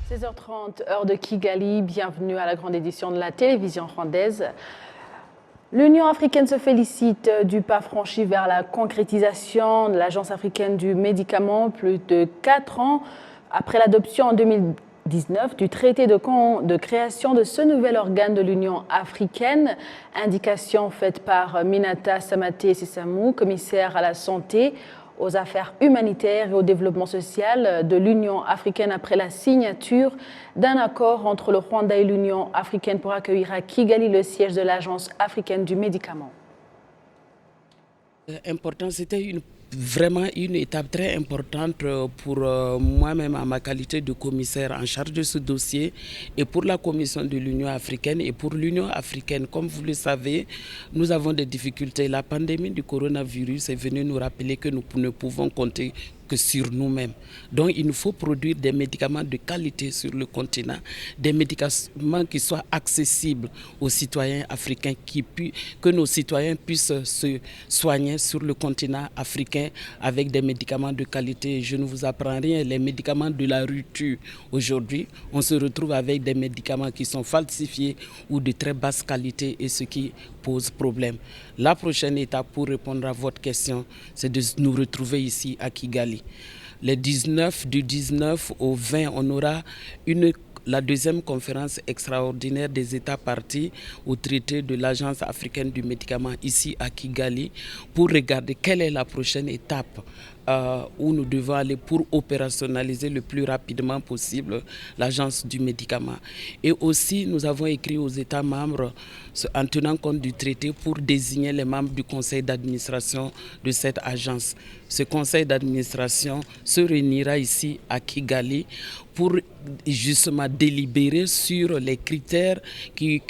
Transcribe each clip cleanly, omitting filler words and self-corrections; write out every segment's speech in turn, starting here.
16h30, heure de Kigali, bienvenue à la grande édition de la télévision rwandaise. L'Union africaine se félicite du pas franchi vers la concrétisation de l'Agence africaine du médicament, plus de 4 ans après l'adoption en 2019 du traité de création de ce nouvel organe de l'Union africaine. Indication faite par Minata Samaté Sessamou, commissaire à la santé, aux affaires humanitaires et au développement social de l'Union africaine après la signature d'un accord entre le Rwanda et l'Union africaine pour accueillir à Kigali le siège de l'Agence africaine du médicament. Important, c'était vraiment une étape très importante pour moi-même en ma qualité de commissaire en charge de ce dossier et pour la Commission de l'Union africaine et pour l'Union africaine. Comme vous le savez, nous avons des difficultés. La pandémie du coronavirus est venue nous rappeler que nous ne pouvons compter que sur nous-mêmes. Donc il nous faut produire des médicaments de qualité sur le continent, des médicaments qui soient accessibles aux citoyens africains, que nos citoyens puissent se soigner sur le continent africain avec des médicaments de qualité. Je ne vous apprends rien, les médicaments de la rupture aujourd'hui, on se retrouve avec des médicaments qui sont falsifiés ou de très basse qualité et ce qui pose problème. La prochaine étape pour répondre à votre question, c'est de nous retrouver ici à Kigali. Du 19 au 20, on aura la deuxième conférence extraordinaire des États partis au traité de l'Agence africaine du médicament ici à Kigali pour regarder quelle est la prochaine étape où nous devons aller pour opérationnaliser le plus rapidement possible l'agence du médicament. Et aussi, nous avons écrit aux États membres en tenant compte du traité pour désigner les membres du conseil d'administration de cette agence. Ce conseil d'administration se réunira ici à Kigali pour justement délibérer sur les critères qui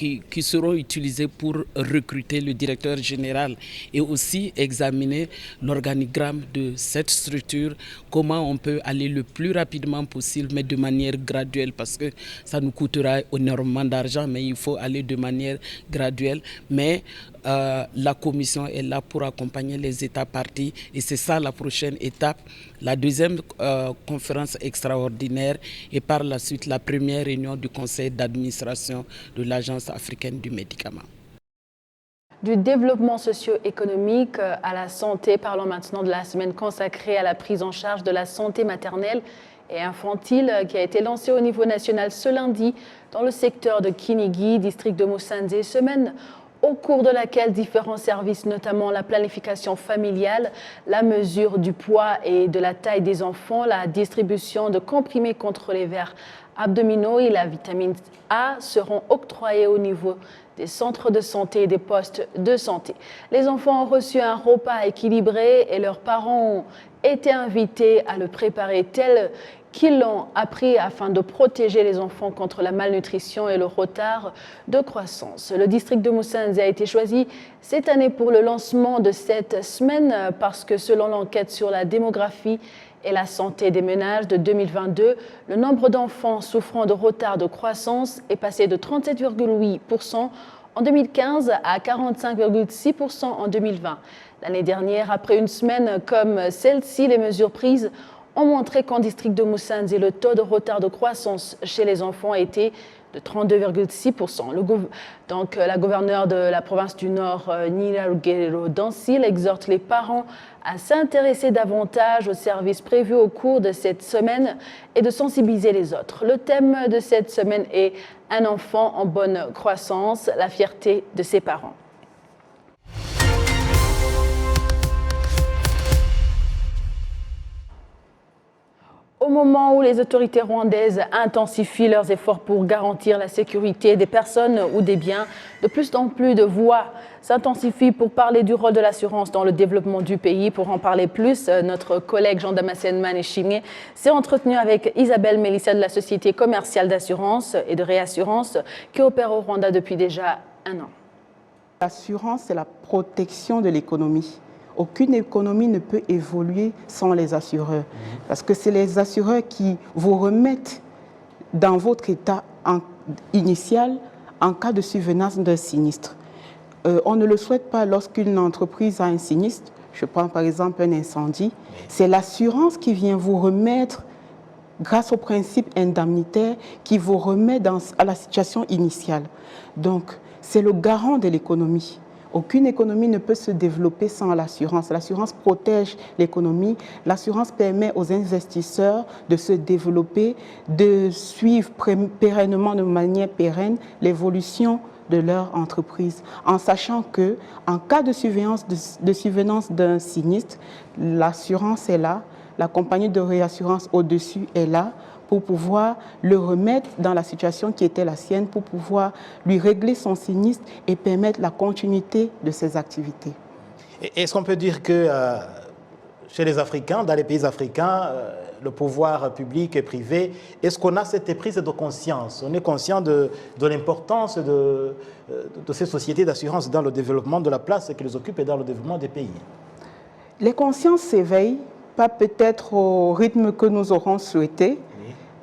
seront utilisés pour recruter le directeur général et aussi examiner l'organigramme de cette structure, comment on peut aller le plus rapidement possible, mais de manière graduelle, parce que ça nous coûtera énormément d'argent, mais il faut aller de manière graduelle. Mais la commission est là pour accompagner les États partis et c'est ça la prochaine étape, la deuxième conférence extraordinaire et par la suite la première réunion du conseil d'administration de l'Agence africaine du médicament. Du développement socio-économique à la santé, parlons maintenant de la semaine consacrée à la prise en charge de la santé maternelle et infantile qui a été lancée au niveau national ce lundi dans le secteur de Kinigi, district de Musanze, semaine au cours de laquelle différents services, notamment la planification familiale, la mesure du poids et de la taille des enfants, la distribution de comprimés contre les vers abdominaux et la vitamine A seront octroyés au niveau des centres de santé et des postes de santé. Les enfants ont reçu un repas équilibré et leurs parents ont été invités à le préparer tel qu'ils l'ont appris afin de protéger les enfants contre la malnutrition et le retard de croissance. Le district de Musanze a été choisi cette année pour le lancement de cette semaine parce que selon l'enquête sur la démographie et la santé des ménages de 2022, le nombre d'enfants souffrant de retard de croissance est passé de 37,8% en 2015 à 45,6% en 2020. L'année dernière, après une semaine comme celle-ci, les mesures prises ont montré qu'en district de Musanze, le taux de retard de croissance chez les enfants a été de 32,6%. Donc, la gouverneure de la province du Nord, Nyirarugerero Dancil, exhorte les parents à s'intéresser davantage aux services prévus au cours de cette semaine et de sensibiliser les autres. Le thème de cette semaine est « Un enfant en bonne croissance, la fierté de ses parents ». Au moment où les autorités rwandaises intensifient leurs efforts pour garantir la sécurité des personnes ou des biens, de plus en plus de voix s'intensifient pour parler du rôle de l'assurance dans le développement du pays. Pour en parler plus, notre collègue Jean-Damascène Maneshimé s'est entretenu avec Isabelle Mélissa de la Société commerciale d'assurance et de réassurance qui opère au Rwanda depuis déjà 1 an. L'assurance, c'est la protection de l'économie. Aucune économie ne peut évoluer sans les assureurs. Parce que c'est les assureurs qui vous remettent dans votre état initial en cas de survenance d'un sinistre. On ne le souhaite pas lorsqu'une entreprise a un sinistre. Je prends par exemple un incendie. C'est l'assurance qui vient vous remettre grâce au principe indemnitaire qui vous remet à la situation initiale. Donc, c'est le garant de l'économie. Aucune économie ne peut se développer sans l'assurance. L'assurance protège l'économie. L'assurance permet aux investisseurs de se développer, de suivre pérennement, de manière pérenne, l'évolution de leur entreprise, en sachant que, en cas de survenance d'un sinistre, l'assurance est là, la compagnie de réassurance au-dessus est là pour pouvoir le remettre dans la situation qui était la sienne, pour pouvoir lui régler son sinistre et permettre la continuité de ses activités. Est-ce qu'on peut dire que chez les Africains, dans les pays africains, le pouvoir public et privé, est-ce qu'on a cette prise de conscience? On est conscient de l'importance de ces sociétés d'assurance dans le développement de la place qu'elles occupent et dans le développement des pays? Les consciences s'éveillent, pas peut-être au rythme que nous aurons souhaité.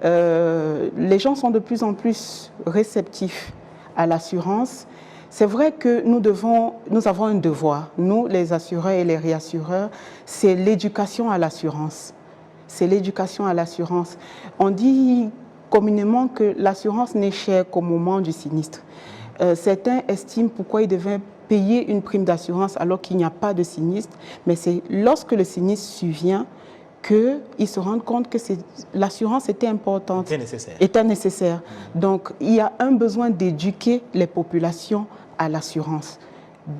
Les gens sont de plus en plus réceptifs à l'assurance. C'est vrai que nous avons un devoir, nous les assureurs et les réassureurs, c'est l'éducation à l'assurance. C'est l'éducation à l'assurance. On dit communément que l'assurance n'est chère qu'au moment du sinistre. Certains estiment pourquoi ils devaient payer une prime d'assurance alors qu'il n'y a pas de sinistre, mais c'est lorsque le sinistre survient qu'ils se rendent compte que l'assurance était importante, était nécessaire. Donc, il y a un besoin d'éduquer les populations à l'assurance,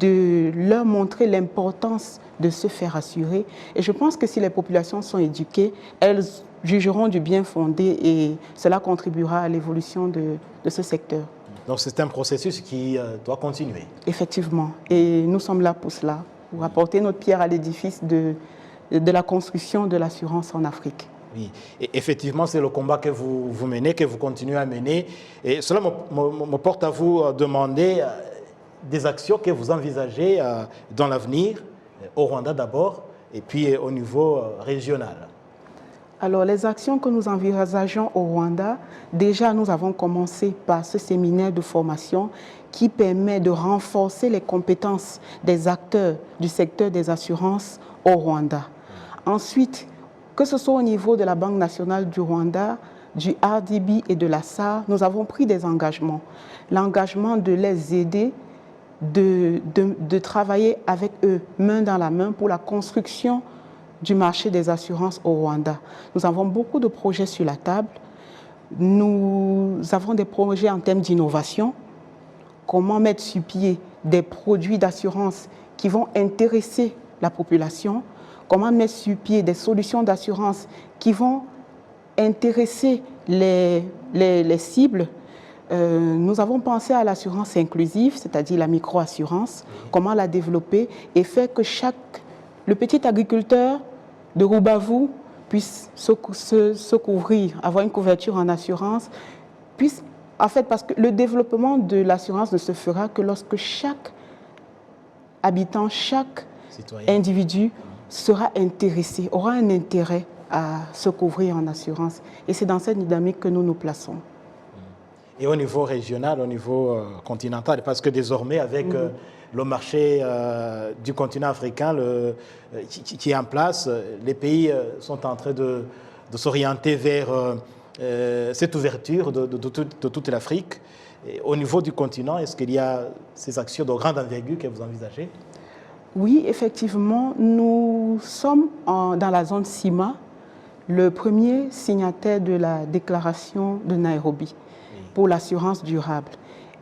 de leur montrer l'importance de se faire assurer. Et je pense que si les populations sont éduquées, elles jugeront du bien fondé et cela contribuera à l'évolution de ce secteur. Donc, c'est un processus qui doit continuer. Effectivement. Et nous sommes là pour cela, pour apporter notre pierre à l'édifice de la construction de l'assurance en Afrique. Oui, et effectivement, c'est le combat que vous menez, que vous continuez à mener. Et cela me porte à vous demander des actions que vous envisagez dans l'avenir, au Rwanda d'abord, et puis au niveau régional. Alors, les actions que nous envisageons au Rwanda, déjà, nous avons commencé par ce séminaire de formation qui permet de renforcer les compétences des acteurs du secteur des assurances au Rwanda. Ensuite, que ce soit au niveau de la Banque nationale du Rwanda, du RDB et de la SAR, nous avons pris des engagements. L'engagement de les aider, de travailler avec eux, main dans la main, pour la construction du marché des assurances au Rwanda. Nous avons beaucoup de projets sur la table. Nous avons des projets en termes d'innovation. Comment mettre sur pied des produits d'assurance qui vont intéresser la population. Comment mettre sur pied des solutions d'assurance qui vont intéresser les cibles. Nous avons pensé à l'assurance inclusive, c'est-à-dire la micro-assurance, comment la développer et faire que le petit agriculteur de Rubavu puisse se couvrir, avoir une couverture en assurance, parce que le développement de l'assurance ne se fera que lorsque chaque habitant, chaque individu sera intéressé, aura un intérêt à se couvrir en assurance. Et c'est dans cette dynamique que nous nous plaçons. Et au niveau régional, au niveau continental, parce que désormais, avec le marché du continent africain qui est en place, les pays sont en train de s'orienter vers cette ouverture de toute l'Afrique. Au niveau du continent, est-ce qu'il y a ces actions de grande envergure que vous envisagez? Oui, effectivement, nous sommes dans la zone CIMA, le premier signataire de la déclaration de Nairobi pour l'assurance durable.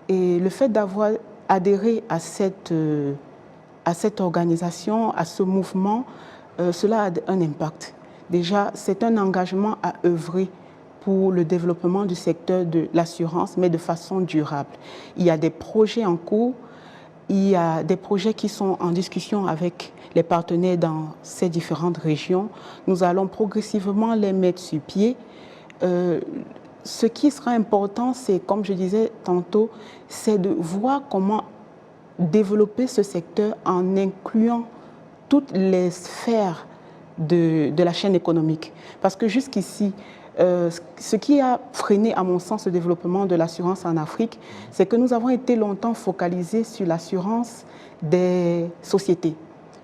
Et le fait d'avoir adhéré à cette organisation, à ce mouvement, cela a un impact. Déjà, c'est un engagement à œuvrer pour le développement du secteur de l'assurance, mais de façon durable. Il y a des projets en cours, il y a des projets qui sont en discussion avec les partenaires dans ces différentes régions. Nous allons progressivement les mettre sur pied. Ce qui sera important, c'est, comme je disais tantôt, c'est de voir comment développer ce secteur en incluant toutes les sphères de la chaîne économique. Parce que jusqu'ici, ce qui a freiné, à mon sens, le développement de l'assurance en Afrique, c'est que nous avons été longtemps focalisés sur l'assurance des sociétés,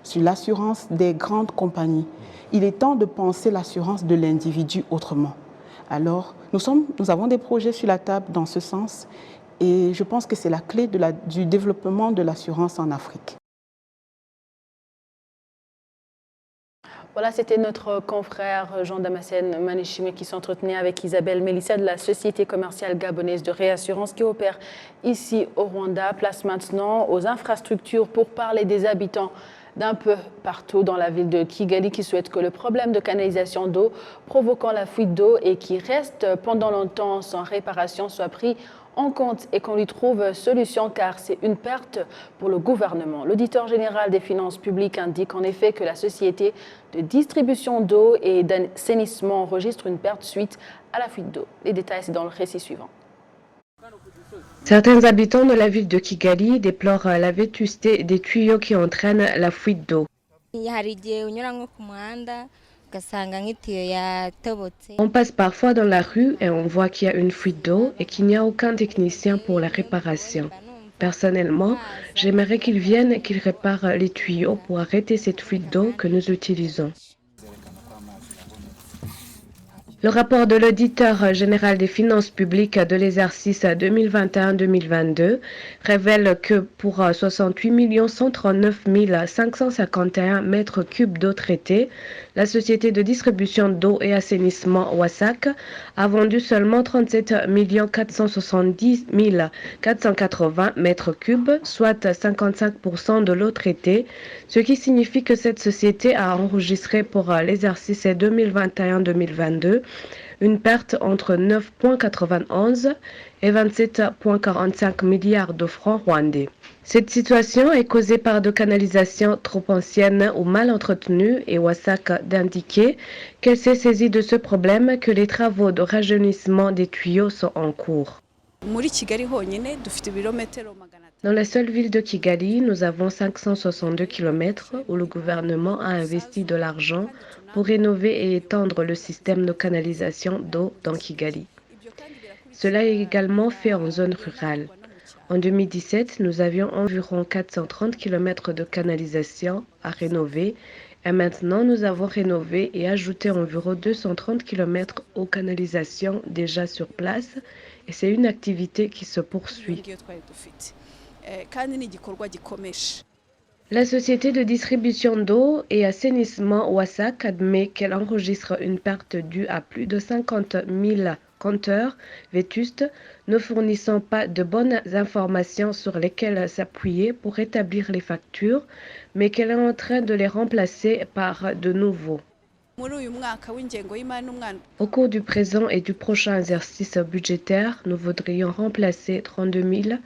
sur l'assurance des grandes compagnies. Il est temps de penser l'assurance de l'individu autrement, Alors, nous avons des projets sur la table dans ce sens et je pense que c'est la clé du développement de l'assurance en Afrique. Voilà, c'était notre confrère Jean Damascène Manichime qui s'entretenait avec Isabelle Mélissa de la Société commerciale gabonaise de réassurance qui opère ici au Rwanda. Place maintenant aux infrastructures pour parler des habitants d'un peu partout dans la ville de Kigali qui souhaitent que le problème de canalisation d'eau provoquant la fuite d'eau et qui reste pendant longtemps sans réparation soit pris en compte et qu'on lui trouve solution car c'est une perte pour le gouvernement. L'auditeur général des finances publiques indique en effet que la société de distribution d'eau et d'assainissement enregistre une perte suite à la fuite d'eau. Les détails, c'est dans le récit suivant. Certains habitants de la ville de Kigali déplorent la vétusté des tuyaux qui entraînent la fuite d'eau. On passe parfois dans la rue et on voit qu'il y a une fuite d'eau et qu'il n'y a aucun technicien pour la réparation. Personnellement, j'aimerais qu'ils viennent et qu'ils réparent les tuyaux pour arrêter cette fuite d'eau que nous utilisons. Le rapport de l'auditeur général des finances publiques de l'exercice 2021-2022 révèle que pour 68 139 551 mètres cubes d'eau traitée, la société de distribution d'eau et assainissement WASAC a vendu seulement 37 470 480 mètres cubes, soit 55% de l'eau traitée, ce qui signifie que cette société a enregistré pour l'exercice 2021-2022 une perte entre 9,91 et 27,45 milliards de francs rwandais. Cette situation est causée par des canalisations trop anciennes ou mal entretenues et WASAC d'indiquer qu'elle s'est saisie de ce problème que les travaux de rajeunissement des tuyaux sont en cours. Dans la seule ville de Kigali, nous avons 562 km où le gouvernement a investi de l'argent pour rénover et étendre le système de canalisation d'eau dans Kigali. Cela est également fait en zone rurale. En 2017, nous avions environ 430 km de canalisation à rénover et maintenant nous avons rénové et ajouté environ 230 km aux canalisations déjà sur place et c'est une activité qui se poursuit. La société de distribution d'eau et assainissement WASAC admet qu'elle enregistre une perte due à plus de 50 000 compteurs vétustes ne fournissant pas de bonnes informations sur lesquelles s'appuyer pour établir les factures, mais qu'elle est en train de les remplacer par de nouveaux. Au cours du présent et du prochain exercice budgétaire, nous voudrions remplacer 32 000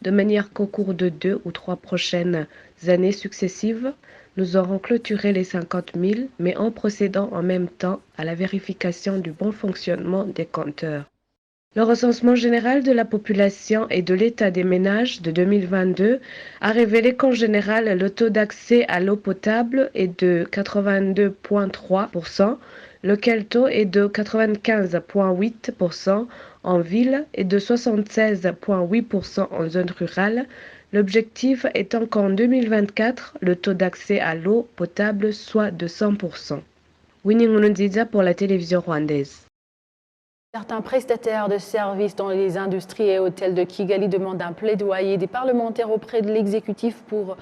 de manière qu'au cours de 2 ou 3 prochaines années successives, nous aurons clôturé les 50 000, mais en procédant en même temps à la vérification du bon fonctionnement des compteurs. Le recensement général de la population et de l'état des ménages de 2022 a révélé qu'en général, le taux d'accès à l'eau potable est de 82,3%, lequel taux est de 95,8% en ville et de 76,8% en zone rurale. L'objectif étant qu'en 2024, le taux d'accès à l'eau potable soit de 100%. Winnie Nkurunziza pour la télévision rwandaise. Certains prestataires de services dans les industries et hôtels de Kigali demandent un plaidoyer des parlementaires auprès de l'exécutif pour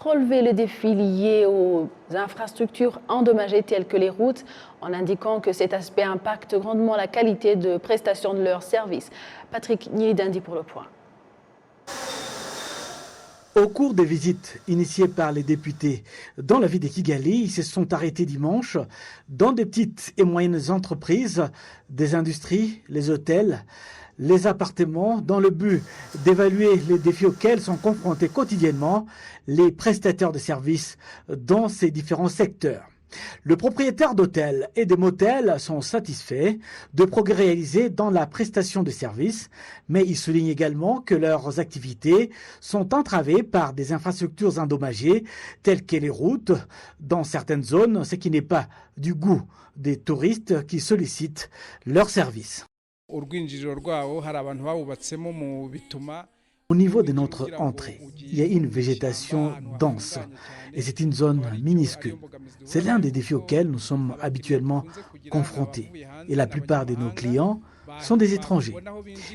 relever le défi lié aux infrastructures endommagées telles que les routes, en indiquant que cet aspect impacte grandement la qualité de prestation de leurs services. Patrick Nyidindi pour le point. Au cours des visites initiées par les députés dans la ville de Kigali, ils se sont arrêtés dimanche dans des petites et moyennes entreprises, des industries, les hôtels, les appartements, dans le but d'évaluer les défis auxquels sont confrontés quotidiennement les prestataires de services dans ces différents secteurs. Le propriétaire d'hôtels et de motels sont satisfaits de progrès réalisés dans la prestation de services, mais ils soulignent également que leurs activités sont entravées par des infrastructures endommagées telles que les routes dans certaines zones, ce qui n'est pas du goût des touristes qui sollicitent leurs services. Au niveau de notre entrée, il y a une végétation dense et c'est une zone minuscule. C'est l'un des défis auxquels nous sommes habituellement confrontés. Et la plupart de nos clients sont des étrangers.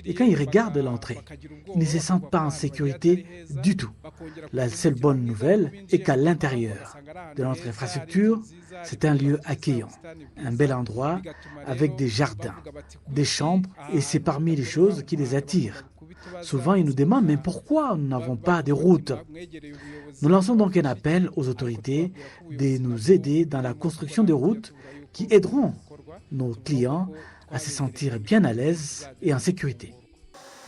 Et quand ils regardent l'entrée, ils ne se sentent pas en sécurité du tout. La seule bonne nouvelle est qu'à l'intérieur de notre infrastructure, c'est un lieu accueillant, un bel endroit avec des jardins, des chambres, et c'est parmi les choses qui les attirent. Souvent, ils nous demandent, mais pourquoi nous n'avons pas de route? Nous lançons donc un appel aux autorités de nous aider dans la construction de routes qui aideront nos clients à se sentir bien à l'aise et en sécurité.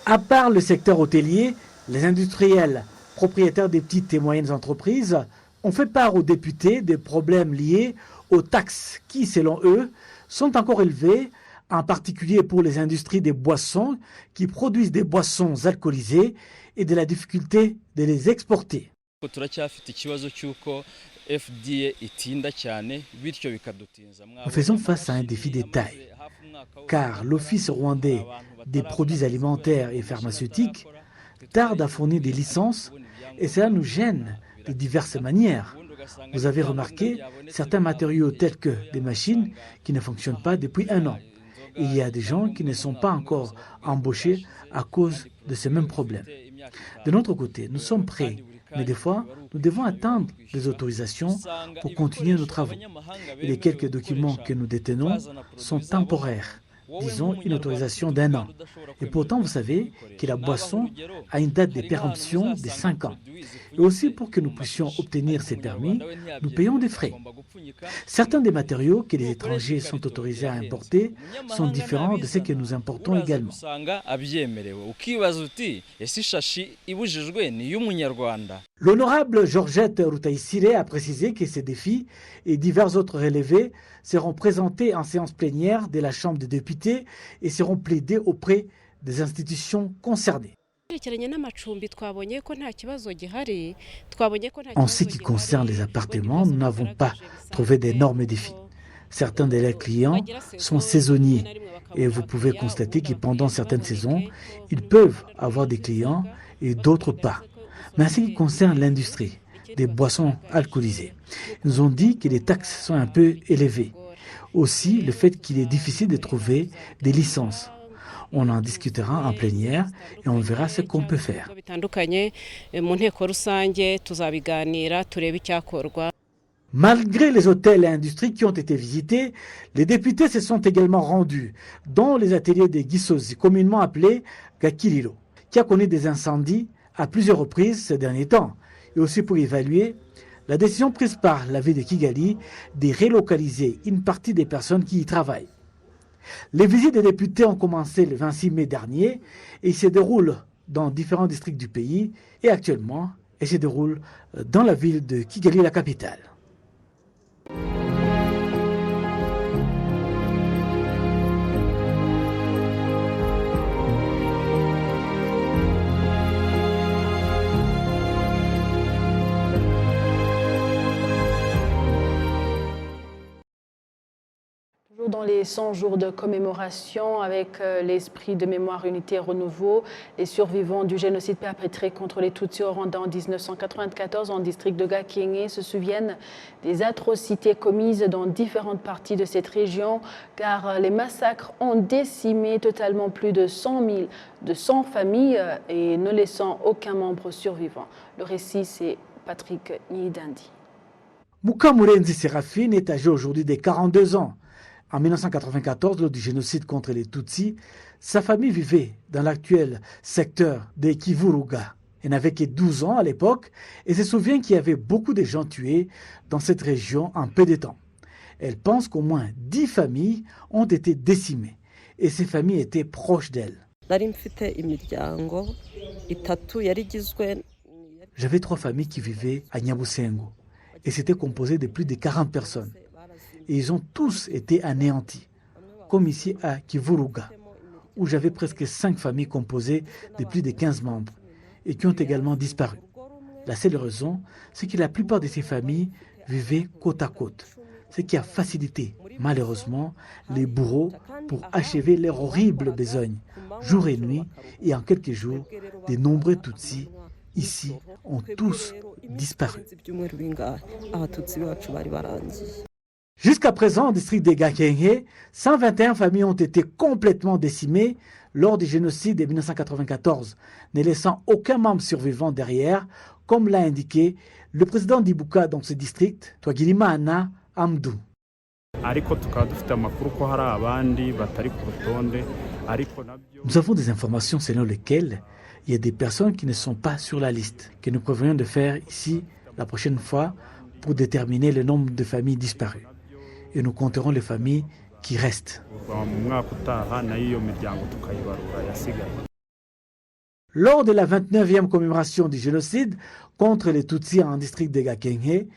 À part le secteur hôtelier, les industriels, propriétaires des petites et moyennes entreprises, ont fait part aux députés des problèmes liés aux taxes qui, selon eux, sont encore élevées, en particulier pour les industries des boissons qui produisent des boissons alcoolisées et de la difficulté de les exporter. Nous faisons face à un défi de taille, car l'Office rwandais des produits alimentaires et pharmaceutiques tarde à fournir des licences et cela nous gêne de diverses manières. Vous avez remarqué certains matériaux tels que des machines qui ne fonctionnent pas depuis 1 an. Et il y a des gens qui ne sont pas encore embauchés à cause de ces mêmes problèmes. De notre côté, nous sommes prêts, mais des fois, nous devons attendre les autorisations pour continuer nos travaux. Et les quelques documents que nous détenons sont temporaires, disons une autorisation d'1 an. Et pourtant, vous savez que la boisson a une date de péremption de 5 ans. Et aussi, pour que nous puissions obtenir ces permis, nous payons des frais. Certains des matériaux que les étrangers sont autorisés à importer sont différents de ceux que nous importons également. L'honorable Georgette Rutayisire a précisé que ces défis et divers autres relevés seront présentés en séance plénière de la Chambre des députés et seront plaidés auprès des institutions concernées. En ce qui concerne les appartements, nous n'avons pas trouvé d'énormes défis. Certains de leurs clients sont saisonniers et vous pouvez constater que pendant certaines saisons, ils peuvent avoir des clients et d'autres pas. Mais en ce qui concerne l'industrie des boissons alcoolisées, ils nous ont dit que les taxes sont un peu élevées. Aussi, le fait qu'il est difficile de trouver des licences. On en discutera en plénière et on verra ce qu'on peut faire. Malgré les hôtels et industries qui ont été visités, les députés se sont également rendus dans les ateliers de Gisozi, communément appelés Gakiriro, qui a connu des incendies à plusieurs reprises ces derniers temps, et aussi pour évaluer la décision prise par la ville de Kigali de relocaliser une partie des personnes qui y travaillent. Les visites des députés ont commencé le 26 mai dernier et se déroulent dans différents districts du pays et actuellement, elles se déroulent dans la ville de Kigali, la capitale. Dans les 100 jours de commémoration avec l'esprit de mémoire, unité et renouveau, les survivants du génocide perpétré contre les Tutsis au Rwanda en 1994 en district de Gakenke se souviennent des atrocités commises dans différentes parties de cette région car les massacres ont décimé totalement plus de 100 familles et ne laissant aucun membre survivant. Le récit, c'est Patrick Nyidandi. Mukamurenzi Séraphine est âgé aujourd'hui de 42 ans. En 1994, lors du génocide contre les Tutsis, sa famille vivait dans l'actuel secteur de Kivuruga. Elle n'avait que 12 ans à l'époque et se souvient qu'il y avait beaucoup de gens tués dans cette région en peu de temps. Elle pense qu'au moins 10 familles ont été décimées et ces familles étaient proches d'elle. J'avais 3 familles qui vivaient à Nyabusengo et c'était composé de plus de 40 personnes. Et ils ont tous été anéantis, comme ici à Kivuruga, où j'avais presque 5 familles composées de plus de 15 membres et qui ont également disparu. La seule raison, c'est que la plupart de ces familles vivaient côte à côte, ce qui a facilité, malheureusement, les bourreaux pour achever leur horrible besogne, jour et nuit, et en quelques jours, De nombreux Tutsis ici ont tous disparu. Jusqu'à présent, au district de Gakenke, 121 familles ont été complètement décimées lors du génocide de 1994, ne laissant aucun membre survivant derrière, comme l'a indiqué le président d'Ibuka dans ce district, Twagirimana Amdou. Nous avons des informations selon lesquelles il y a des personnes qui ne sont pas sur la liste, que nous prévoyons de faire ici la prochaine fois pour déterminer le nombre de familles disparues. Et nous compterons les familles qui restent. Lors de la 29e commémoration du génocide contre les Tutsis en district de Gakenke,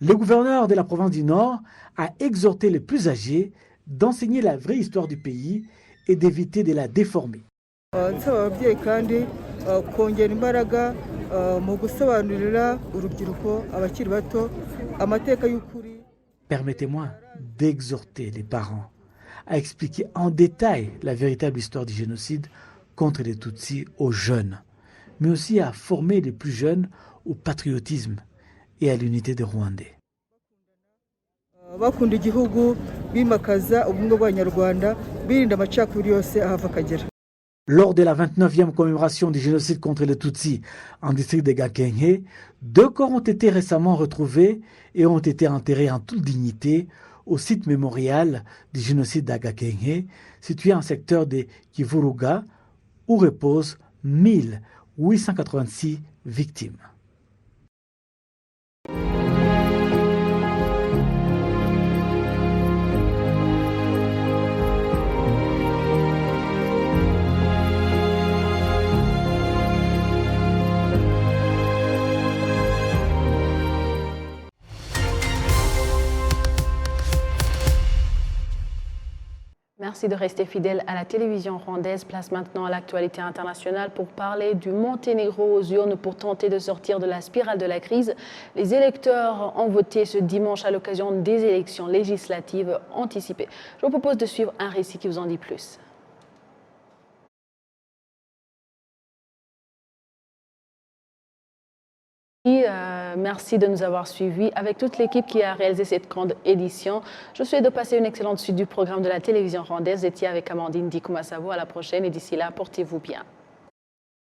le gouverneur de la province du Nord a exhorté les plus âgés d'enseigner la vraie histoire du pays et d'éviter de la déformer. Permettez-moi d'exhorter les parents à expliquer en détail la véritable histoire du génocide contre les Tutsis aux jeunes, mais aussi à former les plus jeunes au patriotisme et à l'unité des Rwandais. Lors de la 29e commémoration du génocide contre les Tutsis en district de Gakenke, 2 corps ont été récemment retrouvés et ont été enterrés en toute dignité au site mémorial du génocide d'Agakenke, situé en secteur de Kivuruga, où reposent 1886 victimes. Merci de rester fidèle à la télévision rwandaise. Place maintenant à l'actualité internationale pour parler du Monténégro aux urnes pour tenter de sortir de la spirale de la crise. Les électeurs ont voté ce dimanche à l'occasion des élections législatives anticipées. Je vous propose de suivre un récit qui vous en dit plus. Merci de nous avoir suivis. Avec toute l'équipe qui a réalisé cette grande édition, je souhaite de passer une excellente suite du programme de la télévision rwandaise. J'étais avec Amandine Dikoumassavo. À la prochaine et d'ici là, portez-vous bien.